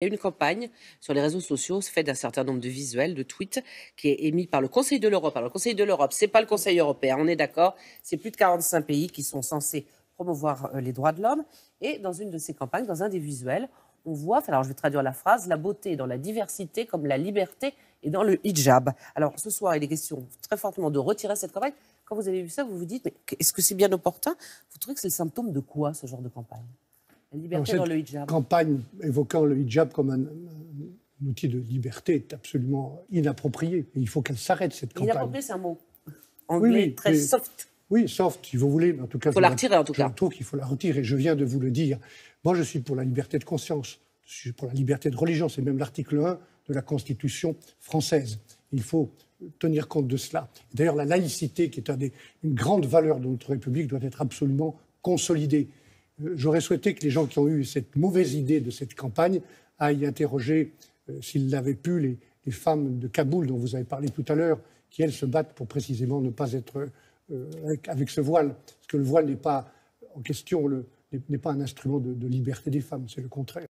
Il y a une campagne sur les réseaux sociaux faite d'un certain nombre de visuels, de tweets, qui est émis par le Conseil de l'Europe. Alors, le Conseil de l'Europe, c'est pas le Conseil européen, on est d'accord. C'est plus de 45 pays qui sont censés promouvoir les droits de l'homme. Et dans une de ces campagnes, dans un des visuels, on voit, alors je vais traduire la phrase, la beauté dans la diversité comme la liberté et dans le hijab. Alors, ce soir, il est question très fortement de retirer cette campagne. Quand vous avez vu ça, vous vous dites, mais est-ce que c'est bien opportun? Vous trouvez que c'est le symptôme de quoi, ce genre de campagne? La liberté dans le hijab. Cette campagne évoquant le hijab comme un outil de liberté est absolument inappropriée. Et il faut qu'elle s'arrête, cette campagne. Inapproprié, c'est un mot anglais très soft. Oui, soft, si vous voulez. Mais en tout cas, il faut la retirer, en tout cas. Je trouve qu'il faut la retirer. Je viens de vous le dire. Moi, je suis pour la liberté de conscience. Je suis pour la liberté de religion. C'est même l'article 1 de la Constitution française. Il faut tenir compte de cela. D'ailleurs, la laïcité, qui est une grande valeur de notre République, doit être absolument consolidée. J'aurais souhaité que les gens qui ont eu cette mauvaise idée de cette campagne aillent interroger, s'ils l'avaient pu, les femmes de Kaboul dont vous avez parlé tout à l'heure, qui, elles, se battent pour précisément ne pas être avec ce voile. Parce que le voile n'est pas en question, n'est pas un instrument de liberté des femmes, c'est le contraire.